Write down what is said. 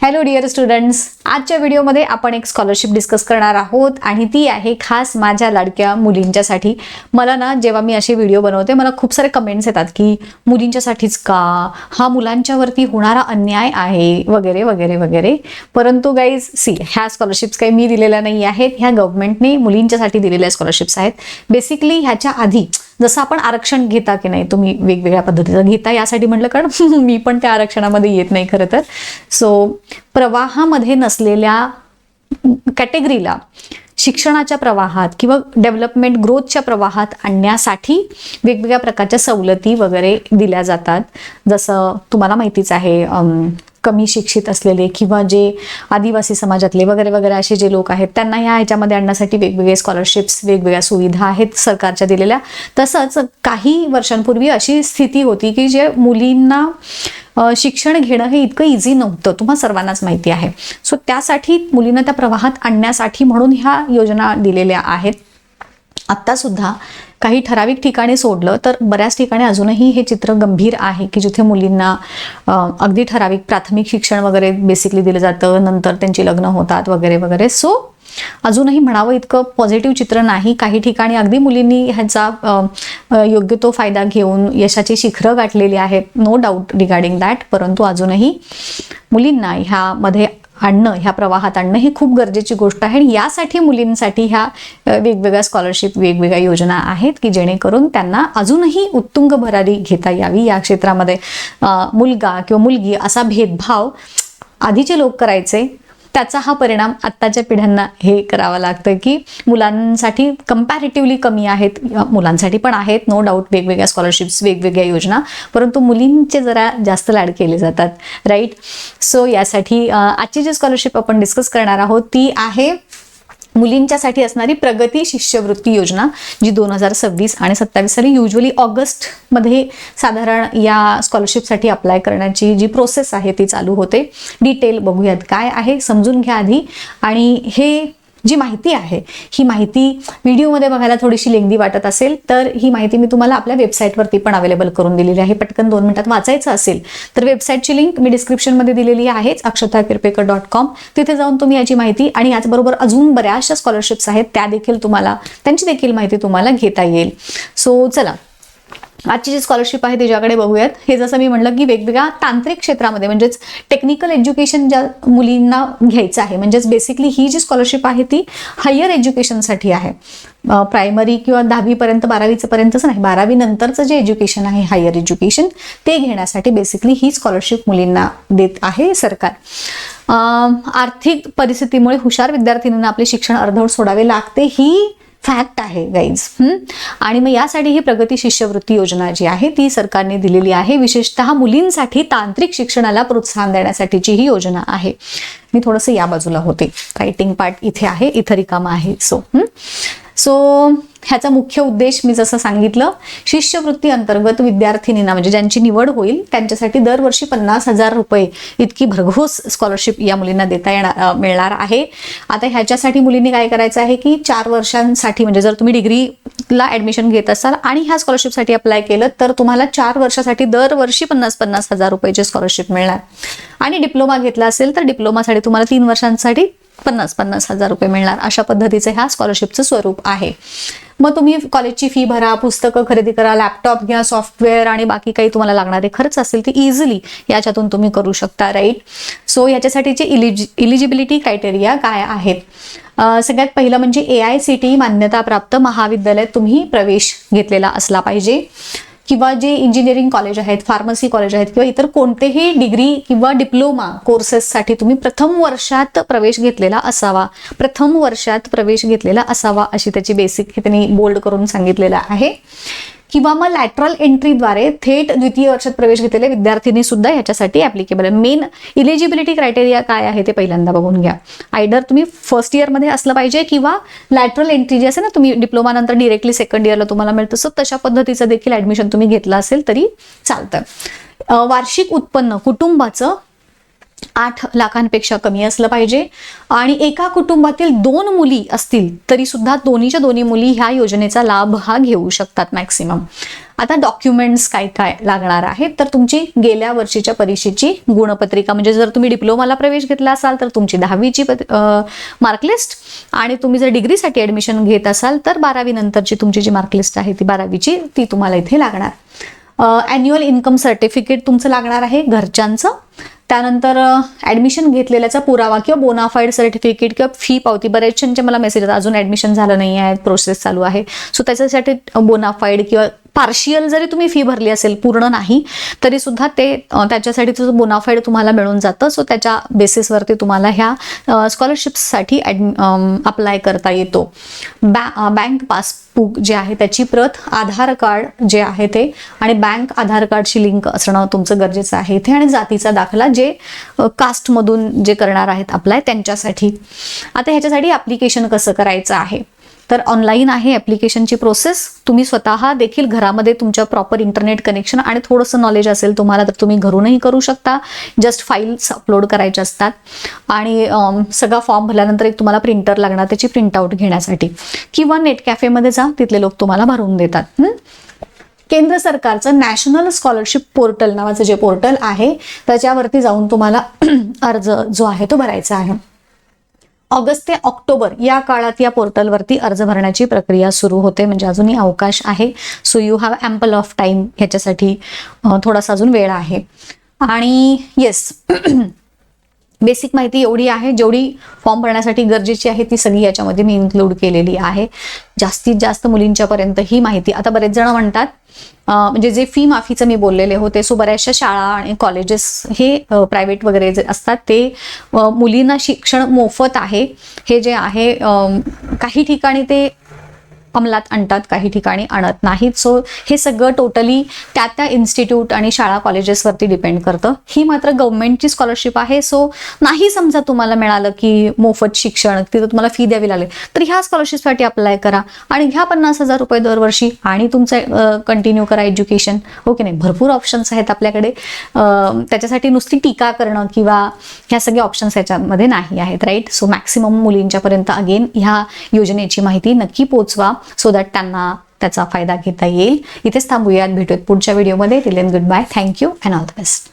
Hello dear students, आजच्या व्हिडिओमध्ये आपण एक स्कॉलरशिप डिस्कस करणार आहोत आणि ती आहे खास माझ्या लाडक्या मुलींच्यासाठी. मला ना जेव्हा मी असे व्हिडिओ बनवते मला खूप सारे कमेंट्स येतात की मुलींच्यासाठीच का, हा मुलांच्यावरती होणारा अन्याय आहे वगैरे वगैरे वगैरे. परंतु गाईज ह्या स्कॉलरशिप्स काही मी दिलेल्या नाही आहेत, ह्या गव्हर्नमेंटने मुलींच्यासाठी दिलेल्या स्कॉलरशिप्स आहेत. बेसिकली ह्याच्या आधी जसं आपण आरक्षण घेता की नाही, तुम्ही वेगवेगळ्या पद्धतीचं घेता यासाठी म्हटलं, कारण मी पण त्या आरक्षणामध्ये येत नाही खरं तर. सो प्रवाहामध्ये नसलेल्या कॅटेगरीला शिक्षणाच्या प्रवाहात किंवा डेव्हलपमेंट ग्रोथच्या प्रवाहात आणण्यासाठी वेगवेगळ्या प्रकारच्या सवलती वगैरे दिल्या जातात. जसं तुम्हाला माहितीच आहे, कमी शिक्षित असलेले किंवा जे आदिवासी समाजातले वगैरे वगैरे असे जे लोक आहेत त्यांना ह्याच्यामध्ये आणण्यासाठी वेगवेगळे स्कॉलरशिप्स, वेगवेगळ्या सुविधा आहेत सरकारच्या दिलेल्या. तसंच काही वर्षांपूर्वी अशी स्थिती होती की जे मुलींना शिक्षण घेणं हे इतकं इझी नव्हतं, तुम्हाला सर्वांनाच माहिती आहे. सो त्यासाठी मुलींना त्या प्रवाहात आणण्यासाठी म्हणून ह्या योजना दिलेल्या आहेत. आत्ता सुद्धा काही ठराविक ठिकाणी सोडलं तर बऱ्याच ठिकाणी अजूनही हे चित्र गंभीर आहे की जिथे मुलींना अगदी ठराविक प्राथमिक शिक्षण वगैरे बेसिकली दिलं जातं, नंतर त्यांची लग्न होतात वगैरे वगैरे. सो अजूनही म्हणावं इतकं पॉझिटिव्ह चित्र नाही. काही ठिकाणी अगदी मुलींनी ह्याचा योग्य तो फायदा घेऊन यशाची शिखरं गाठलेली आहेत, नो डाऊट रिगार्डिंग दॅट. परंतु अजूनही मुलींना ह्यामध्ये आणणं, ह्या प्रवाहात आणणं ही खूप गरजेची गोष्ट आहे. आणि यासाठी मुलींसाठी ह्या वेगवेगळ्या स्कॉलरशिप, वेगवेगळ्या योजना आहेत की जेणेकरून त्यांना अजूनही उत्तुंग भरारी घेता यावी या क्षेत्रामध्ये. मुलगा किंवा मुलगी असा भेदभाव आधीचे लोक करायचे, त्याचा हा परिणाम आत्ताच्या पिढ्यांना हे करावं लागतं की मुलांसाठी कंपॅरेटिव्हली कमी आहेत. मुलांसाठी पण आहेत नो डाऊट वेगवेगळ्या स्कॉलरशिप्स, वेगवेगळ्या योजना, परंतु मुलींचे जरा जास्त लाड केले जातात, राईट. सो यासाठी आजची जी स्कॉलरशिप आपण डिस्कस करणार आहोत ती आहे मुलींच्यासाठी असणारी प्रगती शिष्यवृत्ती योजना, जी 2026 आणि 27 साली युजली ऑगस्टमध्ये साधारण या स्कॉलरशिपसाठी अप्लाय करण्याची जी प्रोसेस आहे ती चालू होते. डिटेल बघूयात काय आहे, समजून घ्या आधी. आणि हे जी माहिती आहे ही माहिती व्हिडिओमध्ये बघायला थोडीशी लेंदी वाटत असेल तर ही माहिती मी तुम्हाला आपल्या वेबसाईटवरती पण अवेलेबल करून दिलेली आहे. पटकन 2 मिनिटात वाचायचं असेल तर वेबसाईटची लिंक मी डिस्क्रिप्शनमध्ये दिलेली आहे, akshathakhirpekar.com. तिथे जाऊन तुम्ही याची माहिती आणि याचबरोबर अजून बऱ्याचशा स्कॉलरशिप्स आहेत त्या देखील त्यांची देखील माहिती तुम्हाला घेता येईल. सो चला आजची जी स्कॉलरशिप आहे तिच्याकडे बघूयात. हे जसं मी म्हणलं की वेगवेगळ्या तांत्रिक क्षेत्रामध्ये म्हणजेच टेक्निकल एज्युकेशन ज्या मुलींना घ्यायचं आहे, म्हणजेच बेसिकली ही जी स्कॉलरशिप आहे ती हायर एज्युकेशनसाठी आहे. प्रायमरी किंवा 10वी पर्यंत, 12वी पर्यंतच नाही, 12वी नंतरचं जे एज्युकेशन आहे हायर एज्युकेशन ते घेण्यासाठी बेसिकली ही स्कॉलरशिप मुलींना देत आहे सरकार. आर्थिक परिस्थितीमुळे हुशार विद्यार्थिनींना आपले शिक्षण अर्धवट सोडावे लागते ही फॅक्ट आहे गाईज. आणि मग यासाठी ही प्रगती शिष्यवृत्ती योजना जी आहे ती सरकारने दिलेली आहे. विशेषतः मुलींसाठी तांत्रिक शिक्षणाला प्रोत्साहन देण्यासाठीची ही योजना आहे. मी थोडंसं या बाजूला होते, रायटिंग पार्ट इथे आहे, इथं रिकामा आहे. सो ह्याचा मुख्य उद्देश मी जसं सांगितलं, शिष्यवृत्ती अंतर्गत विद्यार्थिनींना म्हणजे ज्यांची निवड होईल त्यांच्यासाठी दरवर्षी 50,000 रुपये इतकी भरघोस स्कॉलरशिप या मुलींना मिळणार आहे. आता ह्याच्यासाठी मुलींनी काय करायचं आहे की 4 वर्षांसाठी, म्हणजे जर तुम्ही डिग्रीला ऍडमिशन घेत असाल आणि ह्या स्कॉलरशिपसाठी अप्लाय केलं तर तुम्हाला 4 वर्षासाठी दरवर्षी 50,000 रुपयेची स्कॉलरशिप मिळणार. आणि डिप्लोमा घेतला असेल तर डिप्लोमासाठी तुम्हाला 3 वर्षांसाठी 50,000 रुपये मिळणार. अशा पद्धतीचं ह्या स्कॉलरशिपचं स्वरूप आहे. मग तुम्ही कॉलेजची फी भरा, पुस्तकं खरेदी करा, लॅपटॉप घ्या, सॉफ्टवेअर आणि बाकी काही तुम्हाला लागणारे खर्च असतील ते इझिली याच्यातून तुम्ही करू शकता, राईट. सो याच्यासाठीचे इलिजिबिलिटी क्रायटेरिया काय आहेत? सगळ्यात पहिलं म्हणजे AICTE मान्यताप्राप्त महाविद्यालयात तुम्ही प्रवेश घेतलेला असला पाहिजे, किंवा जे इंजिनिअरिंग कॉलेज आहेत, फार्मसी कॉलेज आहेत किंवा इतर कोणतेही डिग्री किंवा डिप्लोमा कोर्सेससाठी तुम्ही प्रथम वर्षात प्रवेश घेतलेला असावा अशी त्याची बेसिक हे त्यांनी बोल्ड करून सांगितलेलं आहे. किंवा मग लॅटरल एंट्रीद्वारे थेट द्वितीय वर्षात प्रवेश घेतलेले विद्यार्थिनी सुद्धा याच्यासाठी ऍप्लिकेबल आहे. मेन इलिजिबिलिटी क्रायटेरिया काय आहे ते पहिल्यांदा बघून घ्या. आयडर तुम्ही फर्स्ट इयरमध्ये असलं पाहिजे किंवा लॅटरल एंट्री जी असेल ना, तुम्ही डिप्लोमा नंतर डिरेक्टली सेकंड इयरला तुम्हाला मिळतं, सो तशा पद्धतीचं देखील ऍडमिशन तुम्ही घेतलं असेल तरी चालतं. वार्षिक उत्पन्न कुटुंबाचं 8 लाखांपेक्षा कमी असलं पाहिजे आणि एका कुटुंबातील 2 मुली असतील तरी सुद्धा दोन्हीच्या दोन्ही मुली ह्या योजनेचा लाभ हा घेऊ शकतात मॅक्सिमम. आता डॉक्युमेंट्स काय काय लागणार आहेत तर तुमची गेल्या वर्षीच्या परीक्षेची गुणपत्रिका, म्हणजे जर तुम्ही डिप्लोमाला प्रवेश घेतला असाल तर तुमची 10वीची मार्कलिस्ट, आणि तुम्ही जर डिग्रीसाठी ऍडमिशन घेत असाल तर 12वी नंतरची तुमची जी मार्कलिस्ट आहे ती 12वीची ती तुम्हाला इथे लागणार. ॲन्युअल इन्कम सर्टिफिकेट तुमचं लागणार आहे घरच्यांचं. त्यानंतर ॲडमिशन घेतलेल्याचा पुरावा किंवा बोनाफाईड सर्टिफिकेट किंवा फी पावती. बरेचशांचे मला मेसेज येतात अजून ॲडमिशन झालं नाही आहे, प्रोसेस चालू आहे, सो त्याच्यासाठी बोनाफाईड किंवा पार्शियल जरी तुम्ही फी भरली असेल, पूर्ण नाही तरी सुद्धा ते त्याच्यासाठी तुझं बोनाफाईड तुम्हाला मिळून जातं. सो त्याच्या बेसिसवरती तुम्हाला ह्या स्कॉलरशिप्ससाठी अप्लाय करता येतो. बँक पासबुक जे आहे त्याची प्रत, आधार कार्ड जे आहे ते आणि बँक आधार कार्डशी लिंक असणं तुमचं गरजेचं आहे इथे, आणि जातीचा दाखला जे कास्टमधून जे करणार आहेत अप्लाय त्यांच्यासाठी. आता ह्याच्यासाठी ॲप्लिकेशन कसं करायचं आहे तर ऑनलाईन आहे ॲप्लिकेशनची प्रोसेस. तुम्ही स्वतः देखील घरामध्ये तुमच्या प्रॉपर इंटरनेट कनेक्शन आणि थोडंसं नॉलेज असेल तुम्हाला तर तुम्ही घरूनही करू शकता. जस्ट फाईल्स अपलोड करायचे असतात आणि सगळा फॉर्म भरल्यानंतर एक तुम्हाला प्रिंटर लागणार त्याची प्रिंटआउट घेण्यासाठी, किंवा नेट कॅफेमध्ये जा, तिथले लोक तुम्हाला भरून देतात. केंद्र सरकारचं नॅशनल स्कॉलरशिप पोर्टल नावाचं जे पोर्टल आहे त्याच्यावरती जाऊन तुम्हाला अर्ज जो आहे तो भरायचा आहे. ऑगस्ट ते ऑक्टोबर या काळात या पोर्टलवरती अर्ज भरण्याची प्रक्रिया सुरू होते, म्हणजे अजूनही अवकाश आहे. So you have ample of time, ह्याच्यासाठी थोडासा अजून वेळ आहे. आणि येस, बेसिक माहिती एवढी आहे, जेवढी फॉर्म भरण्यासाठी गरजेची आहे ती सगळी याच्यामध्ये मी इन्क्लूड केलेली आहे. जास्तीत जास्त मुलींच्यापर्यंत ही माहिती. आता बरेच जण म्हणतात म्हणजे जे फी माफीचं मी बोललेले होते, सो बऱ्याचशा शाळा आणि कॉलेजेस हे प्रायव्हेट वगैरे जे असतात ते मुलींना शिक्षण मोफत आहे हे जे आहे काही ठिकाणी ते अंमलात आणतात, काही ठिकाणी आणत नाहीत. सो हे सगळं टोटली त्या त्या इन्स्टिट्यूट आणि शाळा कॉलेजेसवरती डिपेंड करतं. ही मात्र गव्हर्नमेंटची स्कॉलरशिप आहे. सो नाही समजा तुम्हाला मिळालं की मोफत शिक्षण, तिथं तुम्हाला फी द्यावी लागेल, तर ह्या स्कॉलरशिपसाठी अप्लाय करा आणि घ्या 50,000 रुपये दरवर्षी आणि तुमचं कंटिन्यू करा एज्युकेशन. ओके, नाही, भरपूर ऑप्शन्स आहेत आपल्याकडे. त्याच्यासाठी नुसती टीका करणं किंवा ह्या सगळे ऑप्शन्स याच्यामध्ये नाही आहेत, राईट. सो मॅक्सिमम मुलींच्यापर्यंत अगेन ह्या योजनेची माहिती नक्की पोहोचवा सो दॅट त्यांना त्याचा फायदा घेता येईल. इथेच थांबूयात, भेटूयात पुढच्या व्हिडिओमध्ये. Till then good bye, thank you and all the best.